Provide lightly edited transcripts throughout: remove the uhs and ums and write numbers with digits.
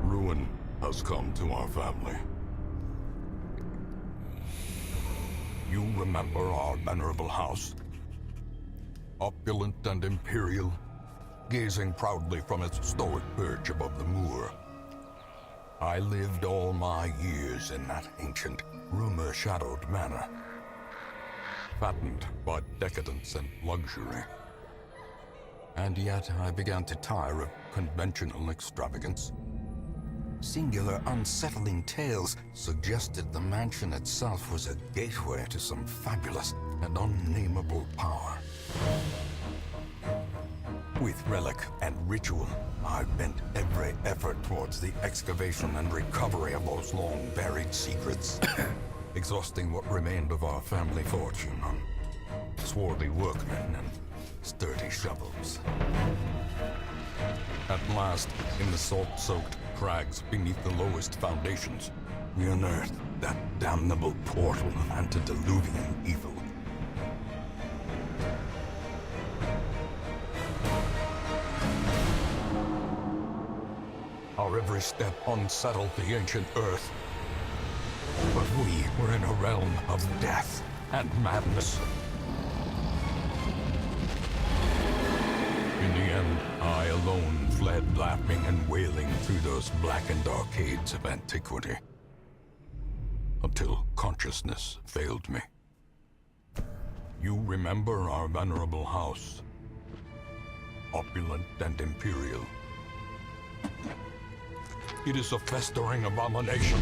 Ruin has come to our family. You remember our venerable house? Opulent and imperial, gazing proudly from its stoic perch above the moor. I lived all my years in that ancient, rumor-shadowed manor, fattened by decadence and luxury. And yet I began to tire of conventional extravagance. Singular, unsettling tales suggested the mansion itself was a gateway to some fabulous and unnameable power. With relic and ritual, I bent every effort towards the excavation and recovery of those long-buried secrets, exhausting what remained of our family fortune on swarthy workmen and sturdy shovels. At last, in the salt-soaked crags beneath the lowest foundations, we unearthed that damnable portal of antediluvian evil. Our every step unsettled the ancient earth. But we were in a realm of death and madness. In the end, I alone fled laughing and wailing through those blackened arcades of antiquity, until consciousness failed me. You remember our venerable house, opulent and imperial. It is a festering abomination.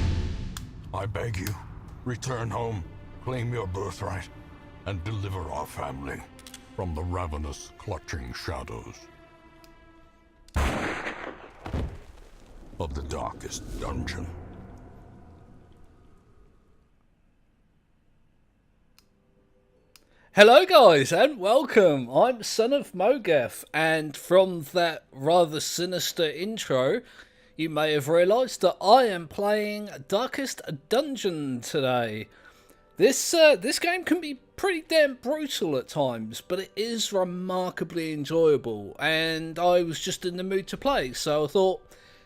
I beg you, return home, claim your birthright, and deliver our family from the ravenous, clutching shadows of the darkest dungeon. Hello guys and welcome, I'm Son of Mogeth, and from that rather sinister intro you may have realised that I am playing Darkest Dungeon today. This game can be pretty damn brutal at times, but it is remarkably enjoyable, and I was just in the mood to play, so I thought,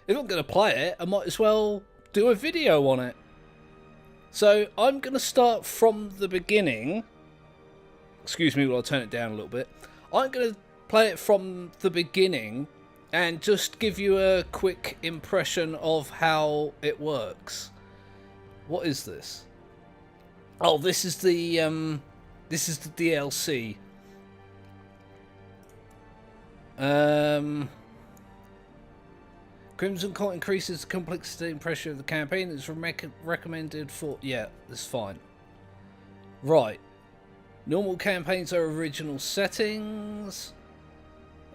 if I'm going to play it, I might as well do a video on it. So I'm going to start from the beginning. Excuse me while I turn it down a little bit. I'm going to play it from the beginning and just give you a quick impression of how it works. What is this? Oh, this is the DLC. Crimson Cult increases the complexity and pressure of the campaign. It's recommended for... Yeah, that's fine. Right. Normal campaigns are original settings.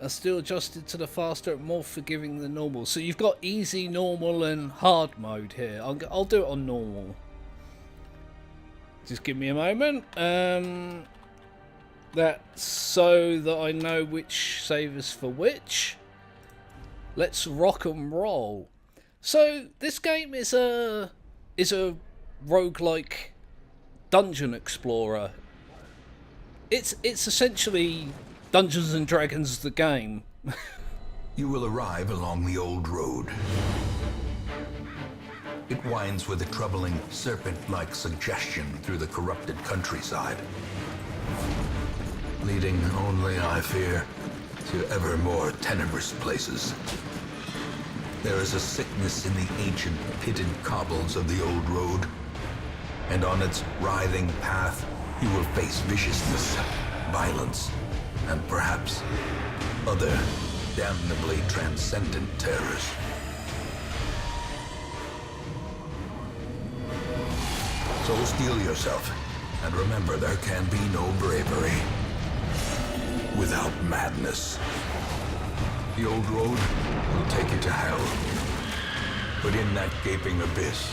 Are still adjusted to the faster and more forgiving than normal. So you've got easy, normal and hard mode here. I'll do it on normal. Just give me a moment. That's so that I know which save is for which. Let's rock and roll. So this game is a roguelike dungeon explorer. It's essentially Dungeons and Dragons the game. You will arrive along the old road. It winds with a troubling serpent-like suggestion through the corrupted countryside, leading only, I fear, to ever more tenebrous places. There is a sickness in the ancient pitted cobbles of the old road, and on its writhing path you will face viciousness, violence, and perhaps other damnably transcendent terrors. So steel yourself, and remember there can be no bravery without madness. The old road will take you to hell, but in that gaping abyss,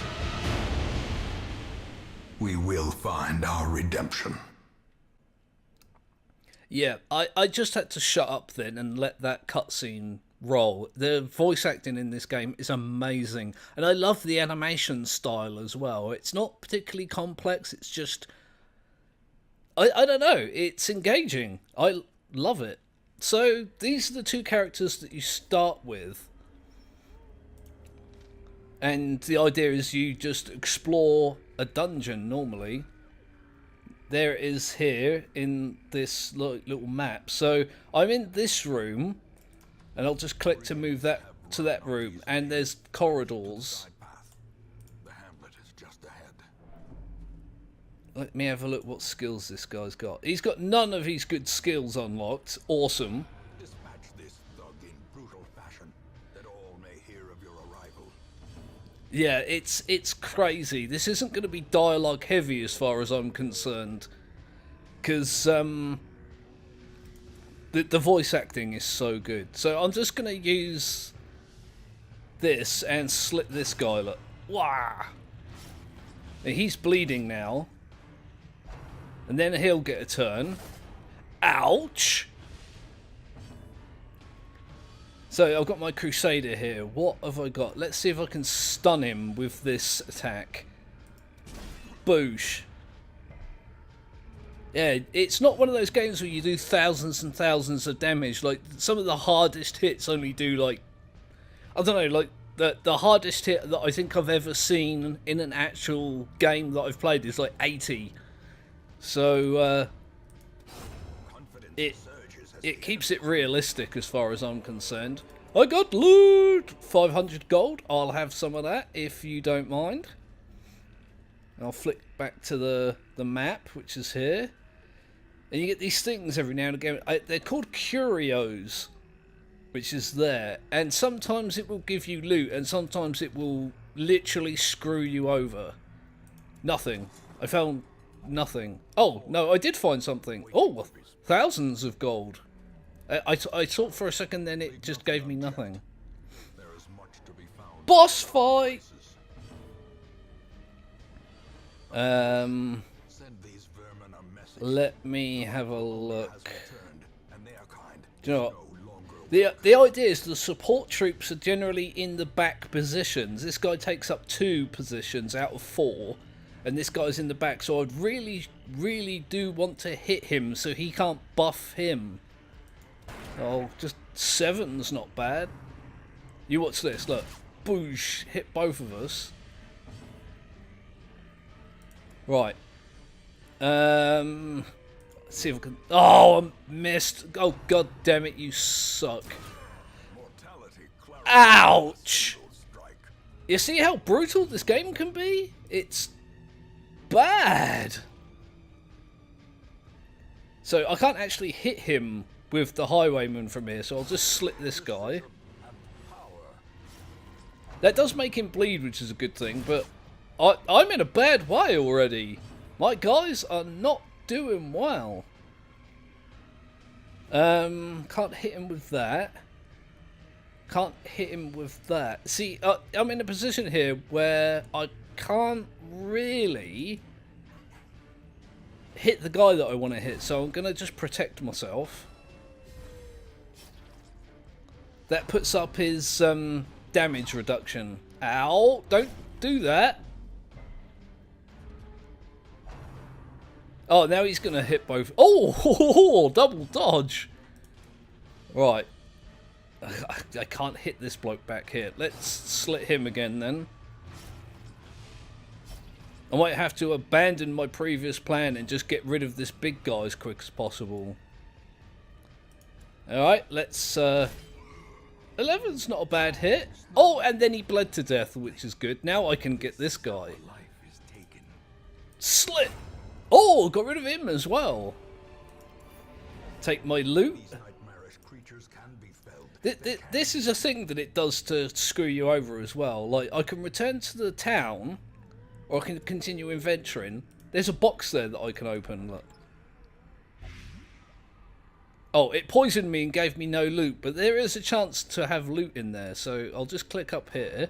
we will find our redemption. Yeah, I just had to shut up then and let that cutscene roll. The voice acting in this game is amazing, and I love the animation style as well. It's not particularly complex, it's just... I don't know, it's engaging. I love it. So, these are the two characters that you start with. And the idea is you just explore a dungeon normally. There it is here in this little map. So I'm in this room, and I'll just click to move that to that room, and there's corridors. The hamlet is just ahead. Let me have a look what skills this guy's got. He's got none of his good skills unlocked. Awesome. Dispatch this thug in brutal fashion, that all may hear of your arrival. Yeah, it's crazy. This isn't going to be dialogue heavy as far as I'm concerned, because the voice acting is so good. So I'm just going to use this and slit this guy. Look, wow. He's bleeding now, and then he'll get a turn. Ouch. So I've got my Crusader here. What have I got? Let's see if I can stun him with this attack. Boosh. Yeah, it's not one of those games where you do thousands and thousands of damage. Like, some of the hardest hits only do, like, I don't know, like, the hardest hit that I think I've ever seen in an actual game that I've played is like 80. So, it keeps it realistic as far as I'm concerned. I got loot! 500 gold. I'll have some of that if you don't mind. I'll flick back to the map, which is here. And you get these things every now and again. They're called curios, which is there. And sometimes it will give you loot, and sometimes it will literally screw you over. Nothing. I found nothing. Oh, no, I did find something. Oh, thousands of gold. I thought for a second then it just gave me nothing. There is much to be found. Boss fight! Send these vermin a message. Let me have a look. Returned, and their kind Do you know is what? no longer The idea is the support troops are generally in the back positions. This guy takes up 2 positions out of 4, and this guy's in the back. So I'd really, really do want to hit him so he can't buff him. Oh, just 7's not bad. You watch this, look. Boosh, hit both of us. Right. Let's see if I can... Oh, I missed. Oh, god damn it, you suck. mortality. Ouch! Strike. You see how brutal this game can be? It's bad. So I can't actually hit him with the highwayman from here, so I'll just slit this guy. That does make him bleed, which is a good thing, but I'm in a bad way already. My guys are not doing well. Can't hit him with that. Can't hit him with that. See, I'm in a position here where I can't really hit the guy that I want to hit, so I'm going to just protect myself. That puts up his damage reduction. Ow! Don't do that! Oh, now he's going to hit both. Oh! Double dodge! Right. I can't hit this bloke back here. Let's slit him again then. I might have to abandon my previous plan and just get rid of this big guy as quick as possible. Alright, let's... 11's not a bad hit. Oh, and then he bled to death, which is good. Now I can get this guy. Slit! Oh, got rid of him as well. Take my loot. This is a thing that it does to screw you over as well. Like, I can return to the town, or I can continue adventuring. There's a box there that I can open, look. Oh, it poisoned me and gave me no loot, but there is a chance to have loot in there, so I'll just click up here.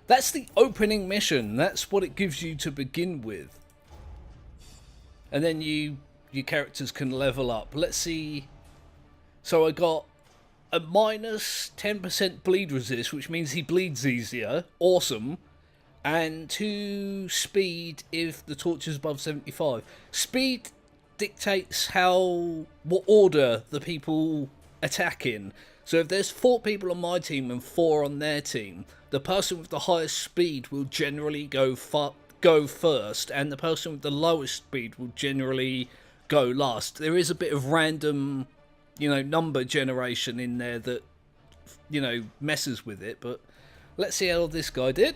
That's the opening mission. That's what it gives you to begin with. And then your characters can level up. Let's see. So I got a minus 10% bleed resist, which means he bleeds easier. Awesome. And 2 speed if the torch is above 75. Speed dictates what order the people attacking. So if there's 4 people on my team and 4 on their team, the person with the highest speed will generally go first, and the person with the lowest speed will generally go last. There is a bit of random, number generation in there that, messes with it, but let's see how this guy did.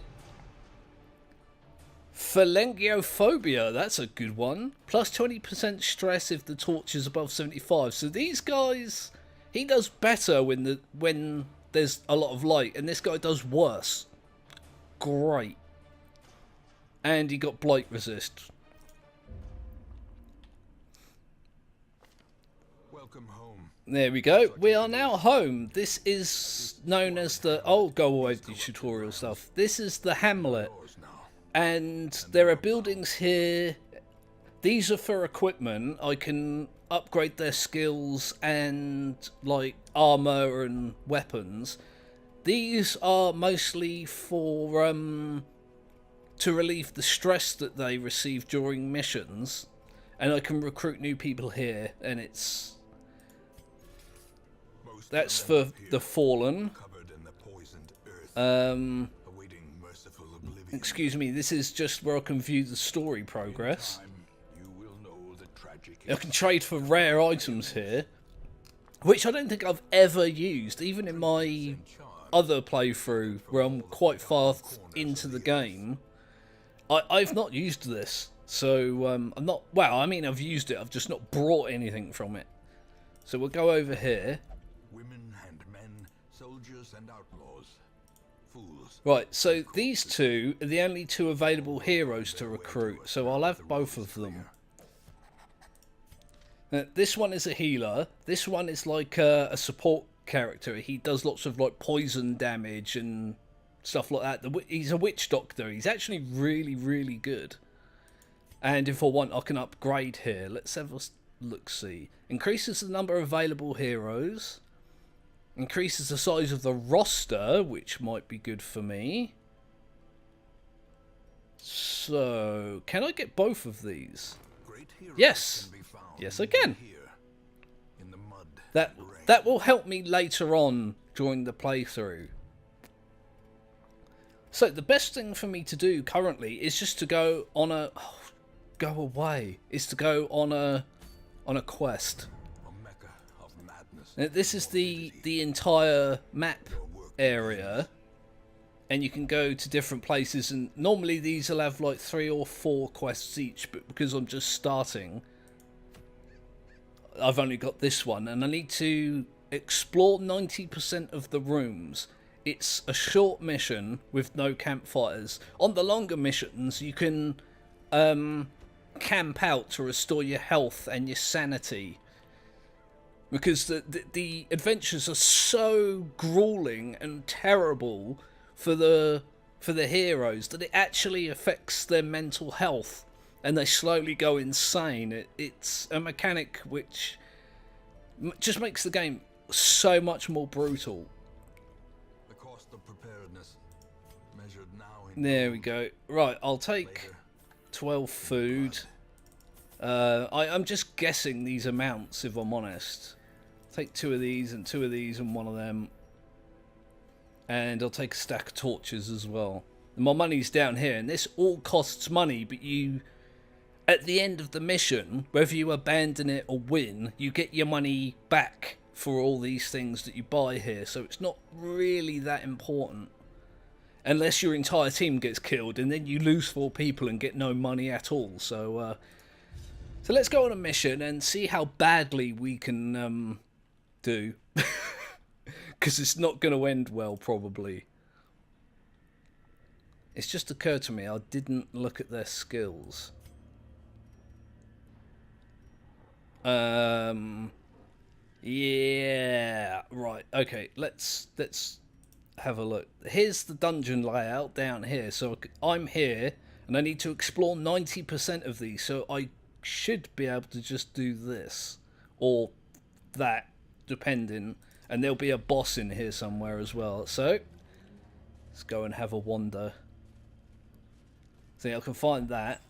Phalangiophobia, that's a good one. Plus 20% stress if the torch is above 75. So these guys, he does better when there's a lot of light, and this guy does worse. Great. And he got blight resist. Welcome home. There we go. We are now home. This is known as the... I'll go away with the tutorial stuff. This is the hamlet. And there are buildings here. These are for equipment. I can upgrade their skills and like armor and weapons. These are mostly for to relieve the stress that they receive during missions, and I can recruit new people here, and that's for the fallen. Excuse me, this is just where I can view the story progress. I can trade for rare items here, which I don't think I've ever used, even in my other playthrough where I'm quite far into the game. I've not used this, so I'm not... Well, I mean, I've used it, I've just not brought anything from it. So we'll go over here. Women and men, soldiers and outlaws. Fools. Right, so these 2 are the only 2 available heroes to recruit, so I'll have both of them. This one is a healer. This one is like a support character. He does lots of like poison damage and stuff like that. He's a witch doctor. He's actually really, really good. And if I want, I can upgrade here. Let's have a look-see. Increases the number of available heroes. Increases the size of the roster, which might be good for me. So, can I get both of these? Yes. Yes, I can. That will help me later on during the playthrough. So the best thing for me to do currently is just to go on a... Oh, go away. Is to go on a quest. Now, this is the entire map area, and you can go to different places, and normally these will have like 3 or 4 quests each, but because I'm just starting, I've only got this one, and I need to explore 90% of the rooms. It's a short mission with no campfires. On the longer missions, you can camp out to restore your health and your sanity, because the adventures are so grueling and terrible for the heroes that it actually affects their mental health, and they slowly go insane. It's a mechanic which just makes the game so much more brutal. The cost of preparedness measured now in... There we go. Right, I'll take 12 food. I'm just guessing these amounts, if I'm honest. Take 2 of these and 2 of these and 1 of them. And I'll take a stack of torches as well. My money's down here, and this all costs money, but you... At the end of the mission, whether you abandon it or win, you get your money back for all these things that you buy here, so it's not really that important. Unless your entire team gets killed, and then you lose 4 people and get no money at all. So let's go on a mission and see how badly we can do. Because it's not going to end well, probably. It's just occurred to me I didn't look at their skills. Yeah, right. Okay, let's have a look. Here's the dungeon layout down here. So I'm here, and I need to explore 90% of these. So I should be able to just do this or that, depending. And there'll be a boss in here somewhere as well. So let's go and have a wander. See, I can find that.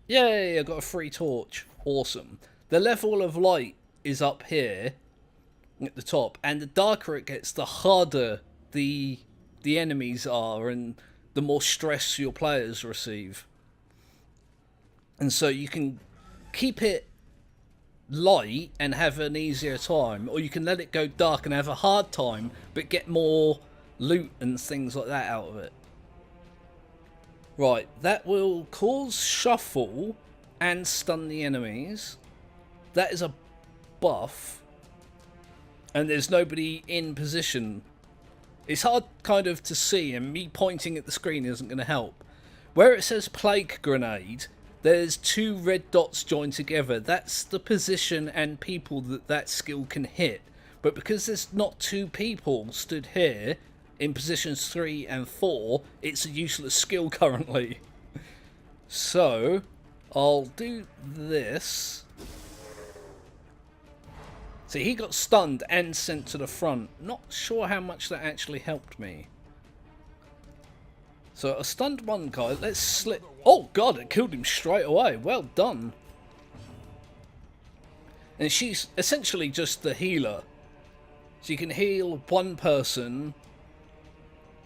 Yay! I got a free torch. Awesome. The level of light is up here, at the top, and the darker it gets, the harder the enemies are, and the more stress your players receive. And so you can keep it light and have an easier time, or you can let it go dark and have a hard time but get more loot and things like that out of it. Right, that will cause shuffle and stun the enemies. That is a buff, and there's nobody in position. It's hard kind of to see, and me pointing at the screen isn't going to help. Where it says plague grenade, there's 2 red dots joined together. That's the position and people that skill can hit. But because there's not 2 people stood here in positions 3 and 4, it's a useless skill currently. So I'll do this. See, he got stunned and sent to the front. Not sure how much that actually helped me. So I stunned one guy. Let's slit. Oh god, it killed him straight away. Well done. And she's essentially just the healer. So you can heal one person.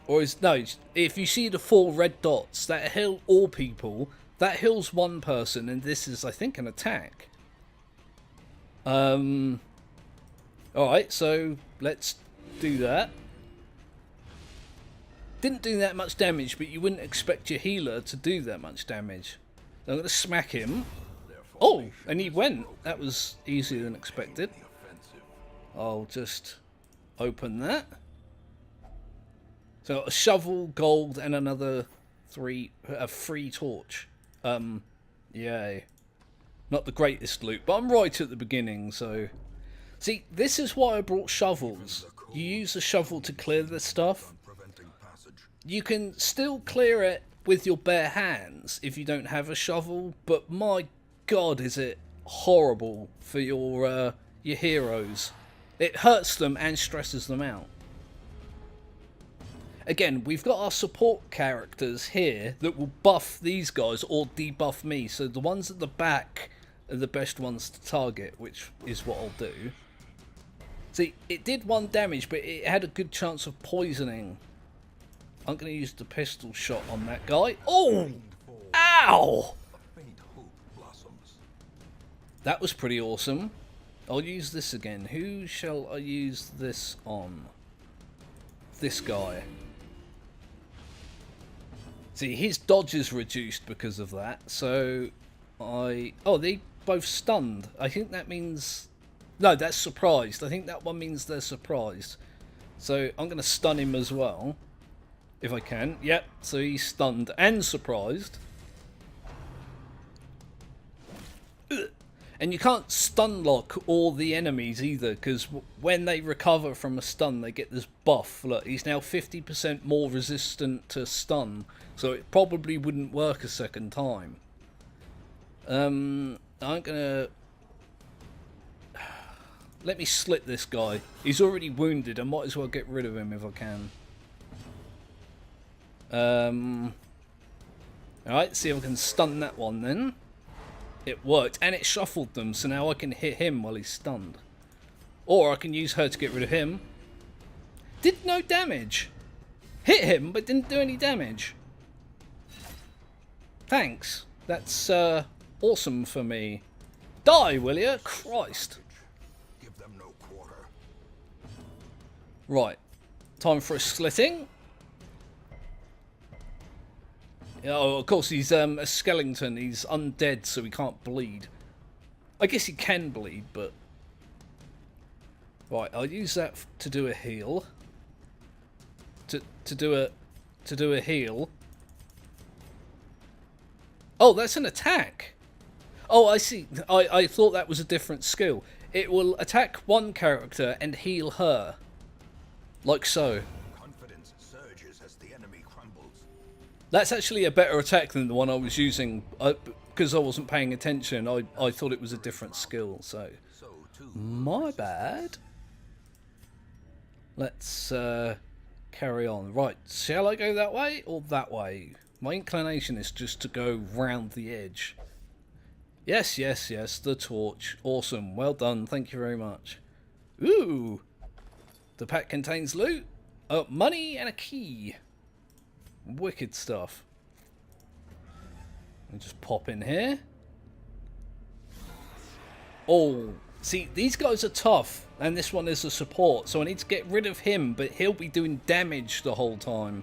Or no, if you see the 4 red dots that heal all people, that heals one person, and this is, I think, an attack. Alright, so let's do that. Didn't do that much damage, but you wouldn't expect your healer to do that much damage. So I'm going to smack him. Oh, and he went. That was easier than expected. I'll just open that. So a shovel, gold, and another a free torch. Yay. Not the greatest loot, but I'm right at the beginning, so... See, this is why I brought shovels. You use a shovel to clear this stuff. You can still clear it with your bare hands if you don't have a shovel, but my god, is it horrible for your heroes. It hurts them and stresses them out. Again, we've got our support characters here that will buff these guys or debuff me, so the ones at the back are the best ones to target, which is what I'll do. See, it did 1 damage, but it had a good chance of poisoning. I'm going to use the pistol shot on that guy. Oh! Ow! That was pretty awesome. I'll use this again. Who shall I use this on? This guy. See, his dodge is reduced because of that, so oh, they both stunned. I think that means... No, that's surprised. I think that one means they're surprised. So I'm going to stun him as well, if I can. Yep, so he's stunned and surprised. Ugh. And you can't stun lock all the enemies either, because when they recover from a stun, they get this buff. Look, he's now 50% more resistant to stun, so it probably wouldn't work a second time. I'm gonna... Let me slit this guy. He's already wounded. I might as well get rid of him if I can. Alright, see if I can stun that one then. It worked, and it shuffled them, so now I can hit him while he's stunned. Or I can use her to get rid of him. Did no damage. Hit him, but didn't do any damage. Thanks. That's awesome for me. Die, will ya? Christ. Give them no quarter. Right. Time for a slitting. Oh, of course, he's a skeleton. He's undead, so he can't bleed. I guess he can bleed, but... Right, I'll use that to do a heal. To do a heal. Oh, that's an attack. Oh, I see. I thought that was a different skill. It will attack one character and heal her. Like so. Confidence surges as the enemy crumbles. That's actually a better attack than the one I was using, because I wasn't paying attention. I thought it was a different skill, so... My bad. Let's carry on. Right, shall I go that way or that way? My inclination is just to go round the edge. Yes, yes, yes, the torch. Awesome, well done, thank you very much. Ooh. The pack contains loot, money, and a key. Wicked stuff. Let me just pop in here. Oh, see, these guys are tough, and this one is a support, so I need to get rid of him, but he'll be doing damage the whole time.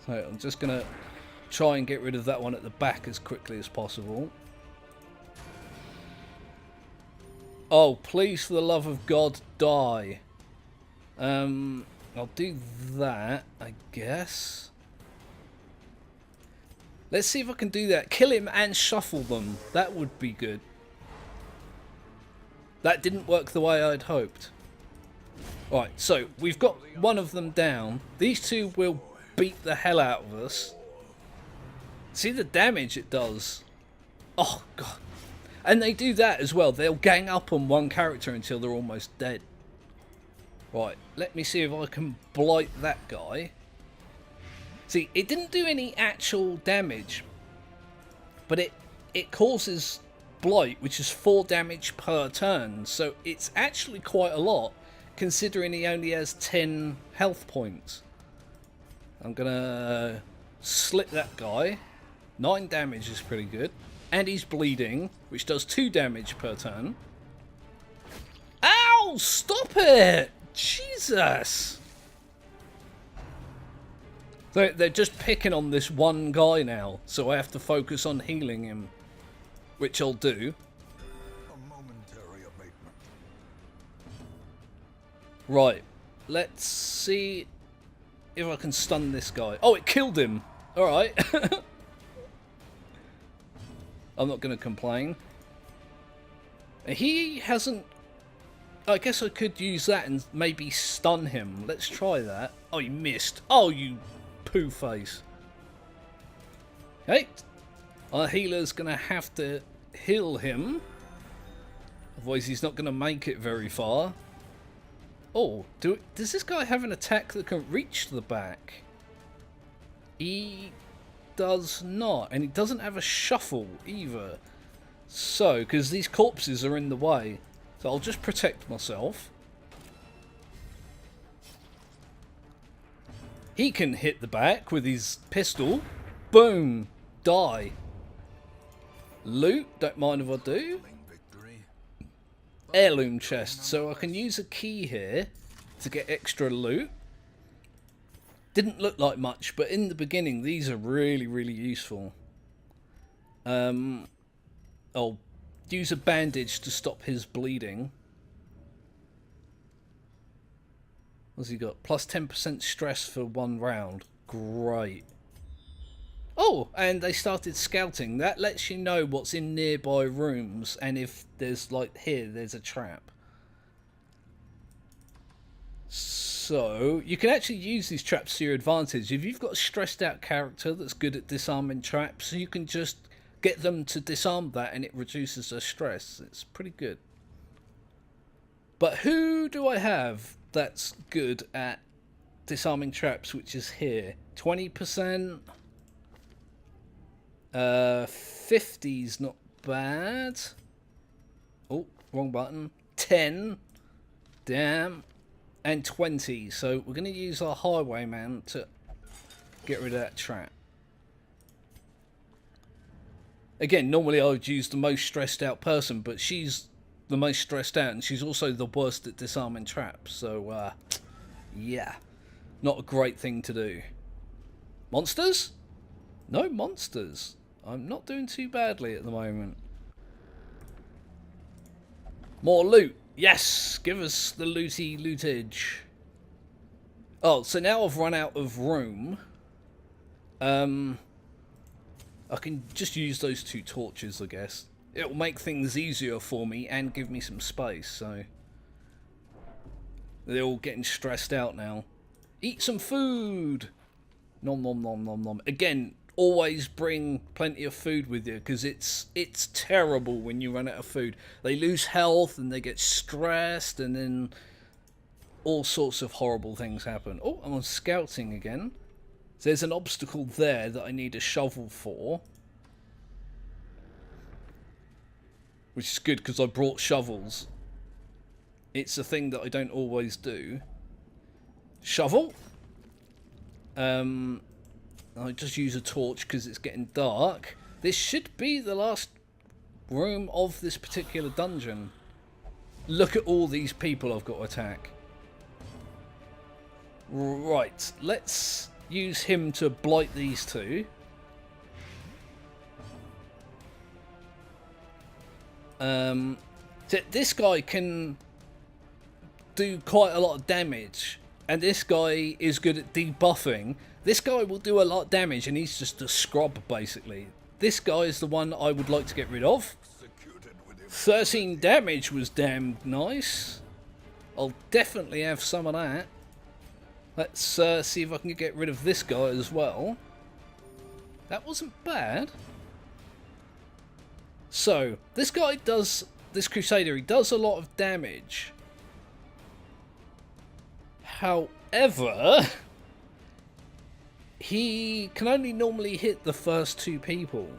So I'm just going to try and get rid of that one at the back as quickly as possible. Oh, please, for the love of God, die. I'll do that, I guess. Let's see if I can do that. Kill him and shuffle them. That would be good. That didn't work the way I'd hoped. Right, so we've got one of them down. These two will beat the hell out of us. See the damage it does. Oh, God. And they do that as well. They'll gang up on one character until they're almost dead. Right, let me see if I can blight that guy. See, it didn't do any actual damage, but it causes blight, which is 4 damage per turn. So it's actually quite a lot, considering he only has 10 health points. I'm gonna slit that guy. 9 damage is pretty good. And he's bleeding, which does 2 damage per turn. Ow! Stop it! Jesus! They're just picking on this one guy now, so I have to focus on healing him. Which I'll do. A momentary abatement. Right. Let's see if I can stun this guy. Oh, it killed him! Alright. I'm not going to complain. He hasn't... I guess I could use that and maybe stun him. Let's try that. Oh, you missed. Oh, you poo face. Okay. Our healer's going to have to heal him. Otherwise, he's not going to make it very far. Oh, does this guy have an attack that can reach the back? He does not, and he doesn't have a shuffle either. So, because these corpses are in the way, so I'll just protect myself. He can hit the back with his pistol. Boom, die. Loot, don't mind if I do. Heirloom chest, so I can use a key here to get extra loot. Didn't look like much, but in the beginning, these are really, really useful. I'll use a bandage to stop his bleeding. What's he got? Plus 10% stress for 1 round. Great. Oh, and they started scouting. That lets you know what's in nearby rooms, and if there's, like, here, there's a trap. So, you can actually use these traps to your advantage. If you've got a stressed out character that's good at disarming traps, you can just get them to disarm that and it reduces their stress. It's pretty good. But who do I have that's good at disarming traps, which is here? 20%? 50's not bad. Oh, wrong button. 10. Damn. And 20. So we're going to use our highwayman to get rid of that trap. Again, normally I would use the most stressed out person, but she's the most stressed out and she's also the worst at disarming traps. So, yeah. Not a great thing to do. Monsters? No monsters. I'm not doing too badly at the moment. More loot. Yes, give us the looty lootage. Oh, so now I've run out of room. I can just use those 2 torches, I guess. It'll make things easier for me and give me some space, so... They're all getting stressed out now. Eat some food! Nom nom nom nom nom. Again, always bring plenty of food with you, because it's terrible when you run out of food. They lose health and they get stressed and then all sorts of horrible things happen. Oh, I'm on scouting again. So there's an obstacle there that I need a shovel for. Which is good because I brought shovels. it's a thing that I don't always do. Shovel. I just use a torch because it's getting dark. This should be the last room of this particular dungeon. Look at all these people I've got to attack. Right, let's use him to blight these two. This guy can do quite a lot of damage, and this guy is good at debuffing. This guy will do a lot of damage, and he's just a scrub, basically. This guy is the one I would like to get rid of. 13 damage was damn nice. I'll definitely have some of that. Let's see if I can get rid of this guy as well. That wasn't bad. So, this guy does, this Crusader, he does a lot of damage. However, he can only normally hit the first two people.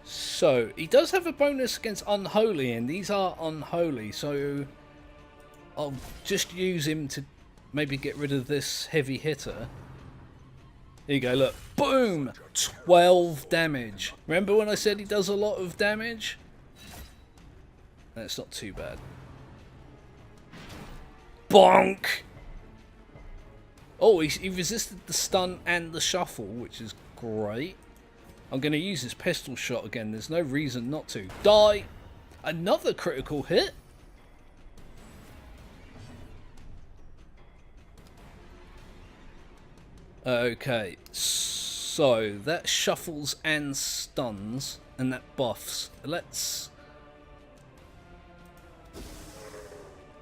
So, he does have a bonus against Unholy, and these are Unholy, so I'll just use him to maybe get rid of this heavy hitter. Here you go, look. Boom! 12 damage. Remember when I said he does a lot of damage? That's not too bad. Bonk! Oh, he resisted the stun and the shuffle, which is great. I'm going to use his pistol shot again. There's no reason not to. Die! Another critical hit. Okay, so that shuffles and stuns, and that buffs. Let's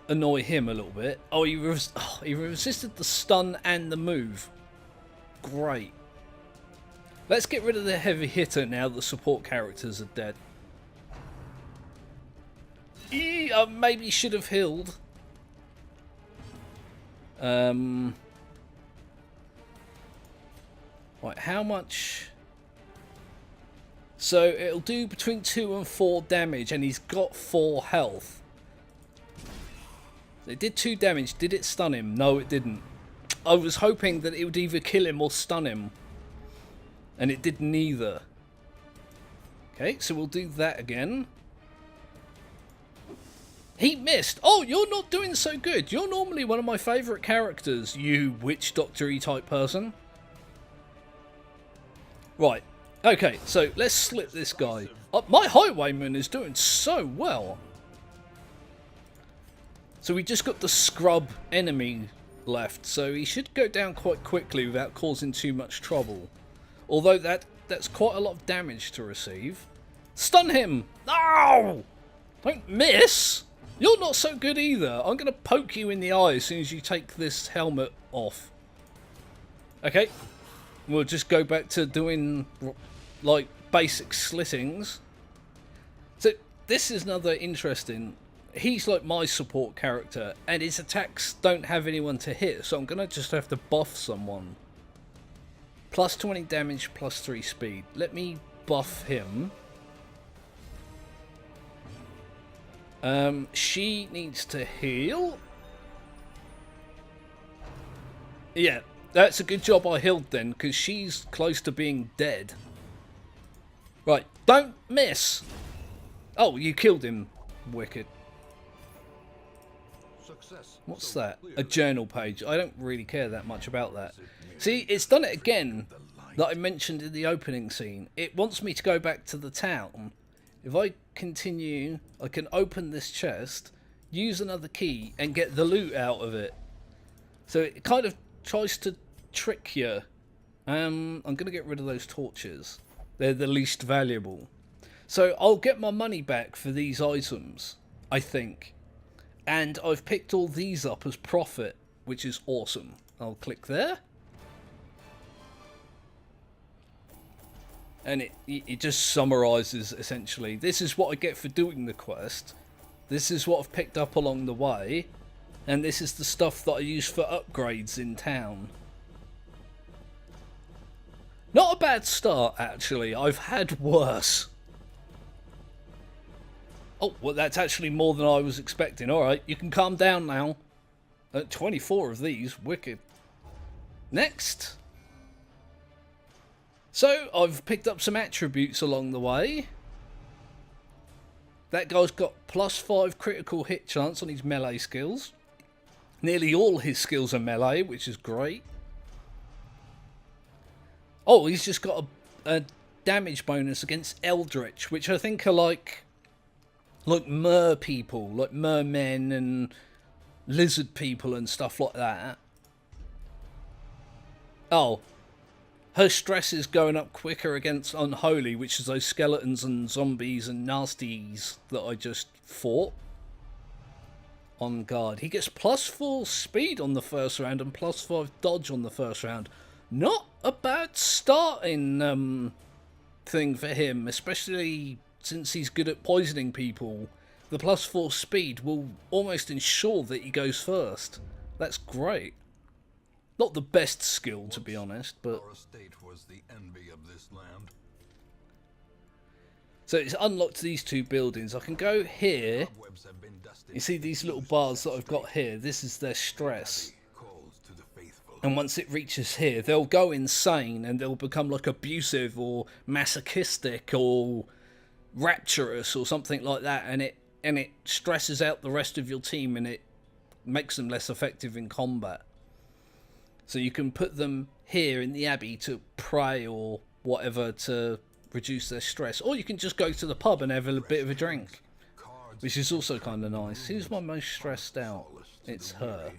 annoy him a little bit. Oh, he resisted the stun and the move. Great. Let's get rid of the heavy hitter now the support characters are dead. I maybe should have healed. Right, how much? So it'll do between 2 and 4 damage, and he's got 4 health. It did 2 damage. Did it stun him? No, it didn't. I was hoping that it would either kill him or stun him, and it did neither. Okay, so we'll do that again. He missed. Oh, you're not doing so good. You're normally one of my favourite characters, you witch doctor-y type person. Right, okay, so let's slip this guy. My highwayman is doing so well. So we just got the scrub enemy left, so he should go down quite quickly without causing too much trouble. Although that's quite a lot of damage to receive. Stun him! No! Don't miss! You're not so good either. I'm going to poke you in the eye as soon as you take this helmet off. Okay. We'll just go back to doing, like, basic slittings. So, this is another interesting. He's like my support character, and his attacks don't have anyone to hit, so I'm going to just have to buff someone. Plus 20 damage, plus 3 speed. Let me buff him. She needs to heal. Yeah. That's a good job I healed then, because she's close to being dead. Right, don't miss! Oh, you killed him. Wicked. What's that? A journal page. I don't really care that much about that. See, it's done it again that I mentioned in the opening scene. It wants me to go back to the town. If I continue, I can open this chest, use another key, and get the loot out of it. So it kind of tries to trick you. I'm going to get rid of those torches. They're the least valuable. So I'll get my money back for these items, I think. And I've picked all these up as profit, which is awesome. I'll click there. And it just summarises, essentially. This is what I get for doing the quest. This is what I've picked up along the way. And this is the stuff that I use for upgrades in town. Not a bad start, actually. I've had worse. Oh, well, that's actually more than I was expecting. Alright, you can calm down now. 24 of these. Wicked. Next. So, I've picked up some attributes along the way. That guy's got +5 critical hit chance on his melee skills. Nearly all his skills are melee, which is great. Oh, he's just got a damage bonus against Eldritch, which I think are like mer people, like mermen and lizard people and stuff like that. Oh, her stress is going up quicker against Unholy, which is those skeletons and zombies and nasties that I just fought. On guard. He gets +4 speed on the first round and +5 dodge on the first round. Not a bad starting thing for him, especially since he's good at poisoning people. The +4 speed will almost ensure that he goes first. That's great. Not the best skill, to be honest, but... Our estate was the envy of this land. So it's unlocked these two buildings. I can go here. Cobwebs have been dusted. You see these little bars that I've got here? This is their stress. Calls to the faithful. And once it reaches here, they'll go insane and they'll become like abusive or masochistic or rapturous or something like that. And it stresses out the rest of your team and it makes them less effective in combat. So you can put them here in the Abbey to pray or whatever to reduce their stress. Or you can just go to the pub and have a bit of a drink, which is also kind of nice. Who's my most stressed out? It's her.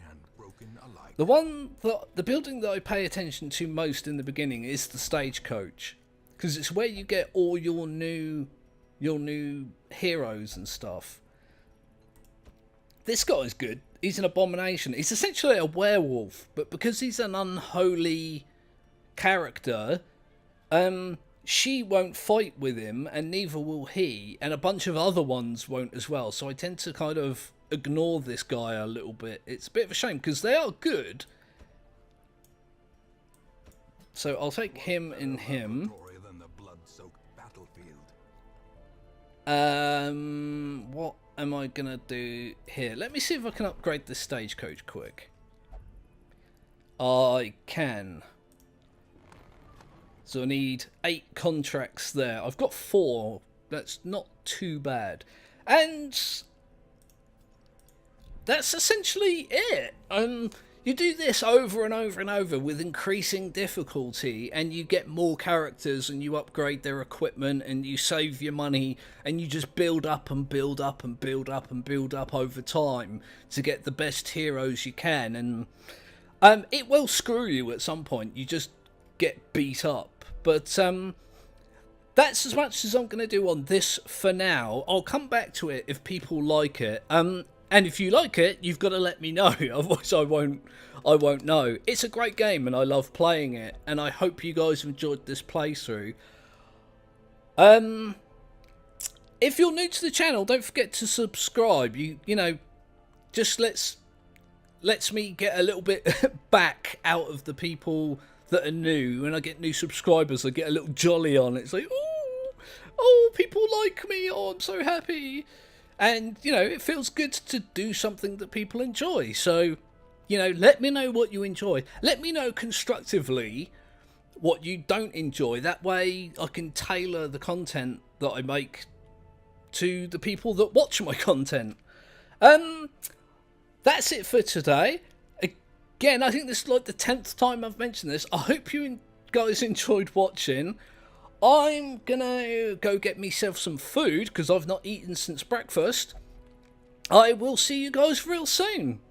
The building that I pay attention to most in the beginning is the stagecoach, because it's where you get all your new heroes and stuff. This guy's good. He's an abomination. He's essentially a werewolf, but because he's an unholy character, she won't fight with him, and neither will he, and a bunch of other ones won't as well. So I tend to kind of ignore this guy a little bit. It's a bit of a shame, because they are good. So I'll take him and him. What am I gonna do here? Let me see if I can upgrade the stagecoach quick. I can. So I need 8 contracts there. I've got 4. That's not too bad. And that's essentially it. You do this over and over and over with increasing difficulty, and you get more characters and you upgrade their equipment and you save your money and you just build up and build up and build up and build up over time to get the best heroes you can. And it will screw you at some point. You just get beat up. But that's as much as I'm going to do on this for now. I'll come back to it if people like it. And if you like it, you've got to let me know. Otherwise, I won't know. It's a great game, and I love playing it. And I hope you guys have enjoyed this playthrough. If you're new to the channel, don't forget to subscribe. You know, just lets me get a little bit back out of the people that are new. When I get new subscribers, I get a little jolly on. It's like, oh, people like me. Oh, I'm so happy. And, you know, it feels good to do something that people enjoy. So, you know, let me know what you enjoy. Let me know constructively what you don't enjoy. That way I can tailor the content that I make to the people that watch my content. That's it for today. Again, I think this is like the 10th time I've mentioned this. I hope you guys enjoyed watching. I'm gonna go get myself some food because I've not eaten since breakfast. I will see you guys real soon.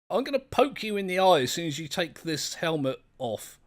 I'm gonna poke you in the eye as soon as you take this helmet off.